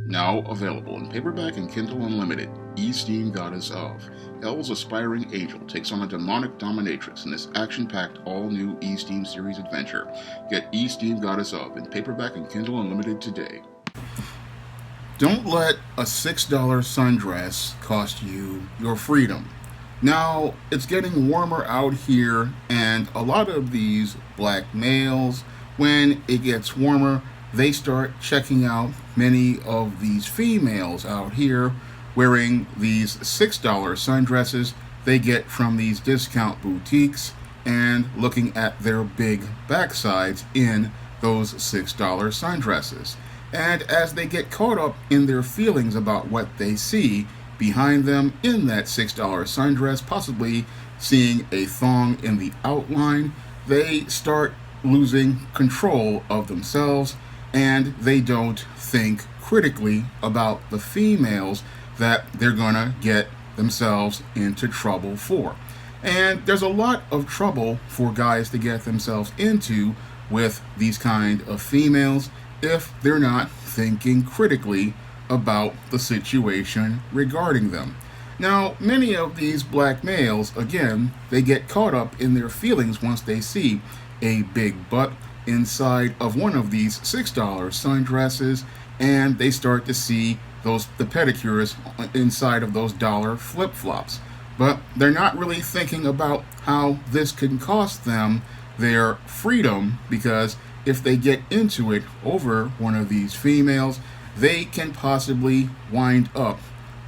Now available in paperback and Kindle Unlimited, E-Steam Goddess of. Hell's aspiring angel takes on a demonic dominatrix in this action-packed all-new E-Steam series adventure. Get E-Steam Goddess of in paperback and Kindle Unlimited today. Don't let a $6 sundress cost you your freedom. Now, it's getting warmer out here, and a lot of these black males, when it gets warmer, they start checking out many of these females out here wearing these $6 sundresses they get from these discount boutiques and looking at their big backsides in those $6 sundresses. And as they get caught up in their feelings about what they see behind them in that $6 sundress, possibly seeing a thong in the outline, they start losing control of themselves, and they don't think critically about the females that they're gonna get themselves into trouble for. And there's a lot of trouble for guys to get themselves into with these kind of females if they're not thinking critically about the situation regarding them. Now, many of these black males, again, they get caught up in their feelings once they see a big butt inside of one of these $6 sundresses, and they start to see the pedicures inside of those dollar flip-flops. But they're not really thinking about how this can cost them their freedom, because if they get into it over one of these females, they can possibly wind up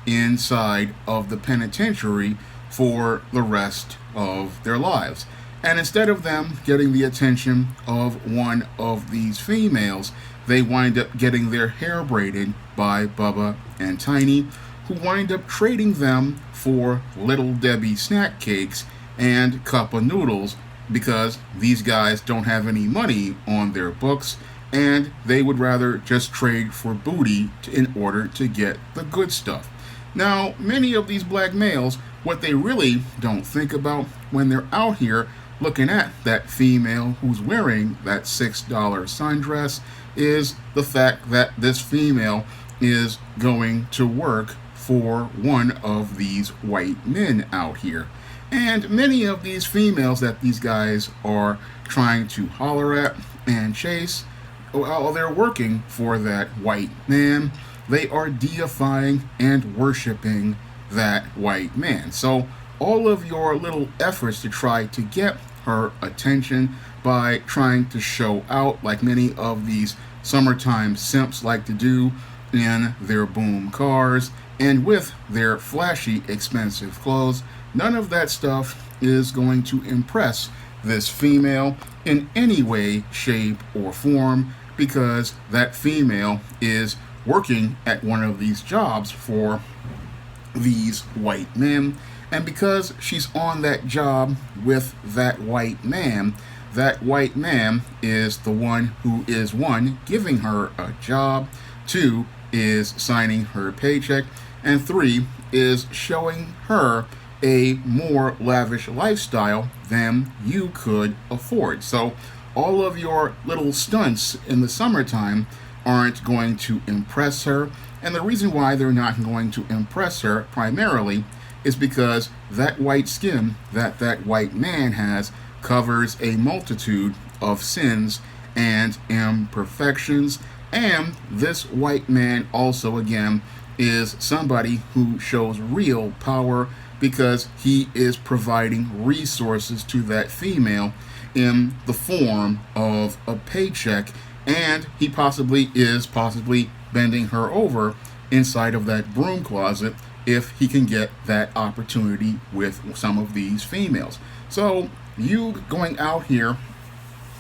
inside of the penitentiary for the rest of their lives. And instead of them getting the attention of one of these females, they wind up getting their hair braided by Bubba and Tiny, who wind up trading them for Little Debbie snack cakes and cup of noodles, because these guys don't have any money on their books, and they would rather just trade for booty in order to get the good stuff. Now, many of these black males, what they really don't think about when they're out here looking at that female who's wearing that $6 sundress is the fact that this female is going to work for one of these white men out here. And many of these females that these guys are trying to holler at and chase, while they're working for that white man, they are deifying and worshiping that white man. So all of your little efforts to try to get her attention by trying to show out like many of these summertime simps like to do in their boom cars and with their flashy expensive clothes, none of that stuff is going to impress this female in any way, shape, or form, because that female is working at one of these jobs for these white men. And because she's on that job with that white man is the one who is, one, giving her a job, two, is signing her paycheck, and three, is showing her a more lavish lifestyle than you could afford. So all of your little stunts in the summertime aren't going to impress her. And the reason why they're not going to impress her primarily is because that white skin that white man has covers a multitude of sins and imperfections. And this white man also, again, is somebody who shows real power because he is providing resources to that female in the form of a paycheck, and he possibly is bending her over inside of that broom closet if he can get that opportunity with some of these females. So you going out here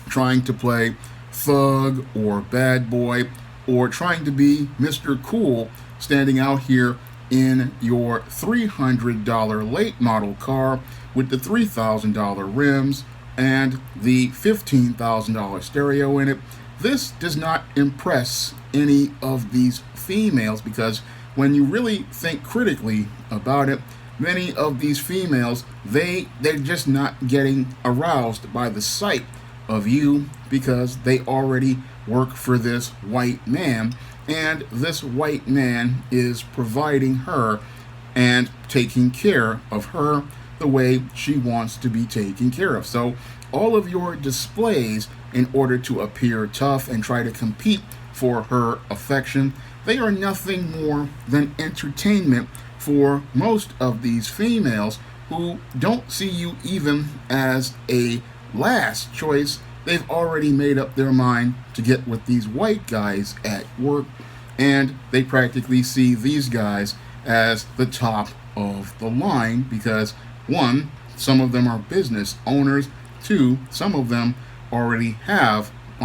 trying to play thug or bad boy or trying to be Mr. Cool, standing out here in your $300 late model car with the $3,000 rims and the $15,000 stereo in it, this does not impress any of these females, because when you really think critically about it, many of these females, they're just not getting aroused by the sight of you because they already work for this white man and this white man is providing her and taking care of her the way she wants to be taken care of. So all of your displays in order to appear tough and try to compete for her affection, they are nothing more than entertainment for most of these females who don't see you even as a last choice. They've already made up their mind to get with these white guys at work, and they practically see these guys as the top of the line because, one, some of them are business owners, two, some of them are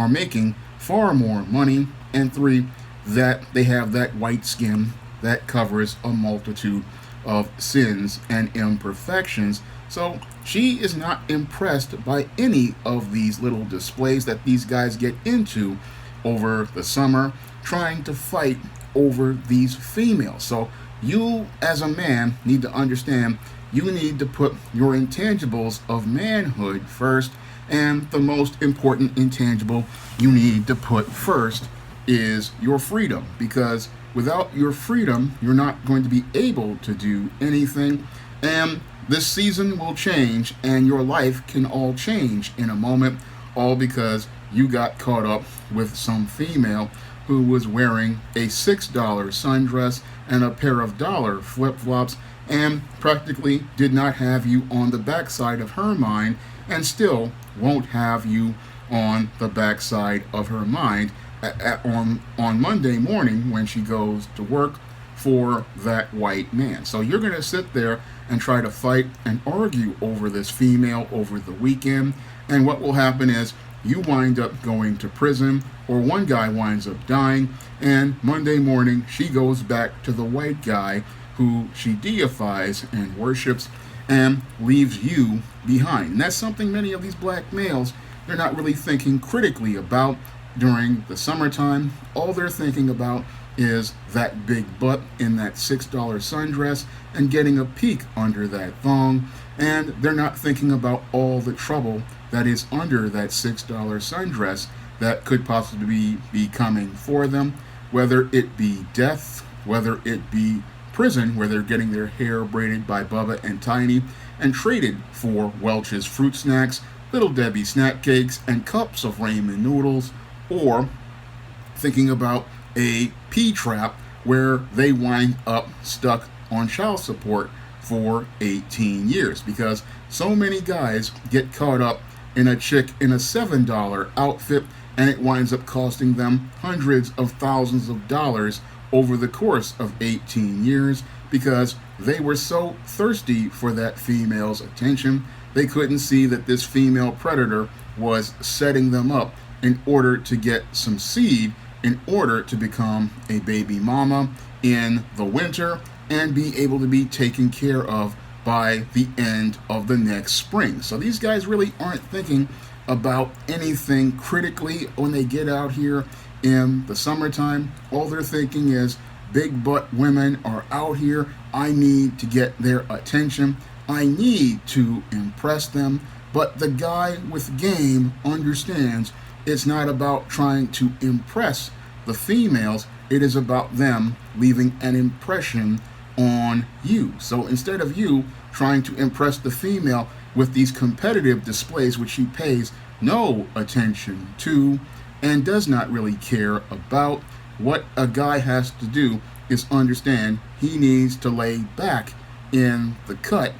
making far more money, and three, that they have that white skin that covers a multitude of sins and imperfections. So she is not impressed by any of these little displays that these guys get into over the summer, trying to fight over these females. So you, as a man, need to understand you need to put your intangibles of manhood first, and the most important intangible you need to put first is your freedom, because without your freedom, you're not going to be able to do anything. And this season will change, and your life can all change in a moment, all because you got caught up with some female who was wearing a $6 sundress and a pair of $1 flip-flops and practically did not have you on the backside of her mind, and still won't have you on the backside of her mind on Monday morning when she goes to work for that white man. So you're going to sit there and try to fight and argue over this female over the weekend, and what will happen is you wind up going to prison, or one guy winds up dying, and Monday morning she goes back to the white guy who she deifies and worships and leaves you behind. And that's something many of these black males, they're not really thinking critically about during the summertime. All they're thinking about is that big butt in that $6 sundress and getting a peek under that thong, and they're not thinking about all the trouble that is under that $6 sundress that could possibly be coming for them, whether it be death, whether it be prison, where they're getting their hair braided by Bubba and Tiny and traded for Welch's fruit snacks, Little Debbie snack cakes, and cups of ramen noodles, or thinking about a P-trap where they wind up stuck on child support for 18 years, because so many guys get caught up in a chick in a $7 outfit, and it winds up costing them hundreds of thousands of dollars over the course of 18 years because they were so thirsty for that female's attention. They couldn't see that this female predator was setting them up in order to get some seed, in order to become a baby mama in the winter and be able to be taken care of by the end of the next spring. So these guys really aren't thinking about anything critically when they get out here in the summertime. All they're thinking is, big butt women are out here. I need to get their attention. I need to impress them. But the guy with game understands it's not about trying to impress the females. It is about them leaving an impression on you. So instead of you trying to impress the female with these competitive displays, which she pays no attention to and does not really care about, what a guy has to do is understand he needs to lay back in the cut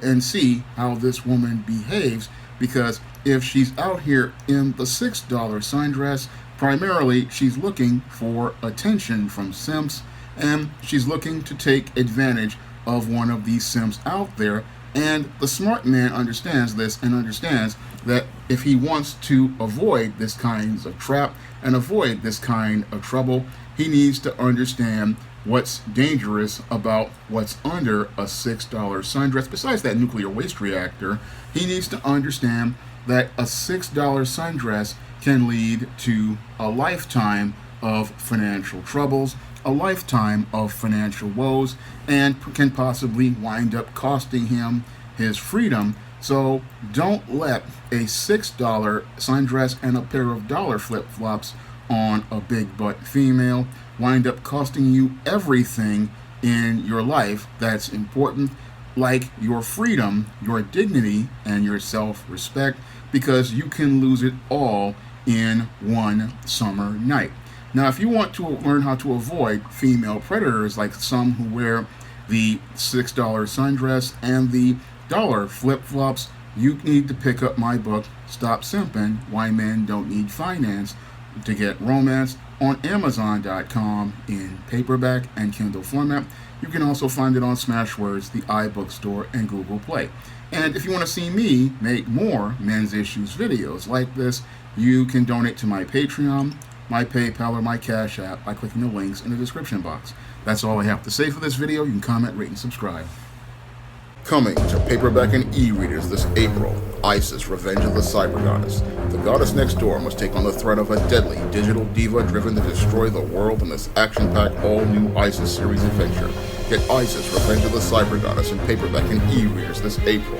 and see how this woman behaves, because if she's out here in the $6 sundress, primarily she's looking for attention from simps, and she's looking to take advantage of one of these simps out there. And the smart man understands this and understands that if he wants to avoid this kind of trap and avoid this kind of trouble, he needs to understand what's dangerous about what's under a $6 sundress. Besides that nuclear waste reactor, he needs to understand that a $6 sundress can lead to a lifetime of financial troubles, a lifetime of financial woes, and can possibly wind up costing him his freedom. So don't let a $6 sundress and a pair of $1 flip-flops on a big butt female wind up costing you everything in your life that's important, like your freedom, your dignity, and your self-respect, because you can lose it all in one summer night. Now, if you want to learn how to avoid female predators like some who wear the $6 sundress and the dollar flip-flops, you need to pick up my book, Stop Simping, Why Men Don't Need Finance to Get Romance, on Amazon.com in paperback and Kindle format. You can also find it on Smashwords, the iBookstore, and Google Play. And if you want to see me make more men's issues videos like this, you can donate to my Patreon, my PayPal, or my Cash App by clicking the links in the description box. That's all I have to say for this video. You can comment, rate, and subscribe. Coming to paperback and e-readers this April, Isis, Revenge of the Cyber Goddess. The goddess next door must take on the threat of a deadly digital diva driven to destroy the world in this action-packed all-new Isis series adventure. Get Isis, Revenge of the Cyber Goddess in paperback and e-readers this April.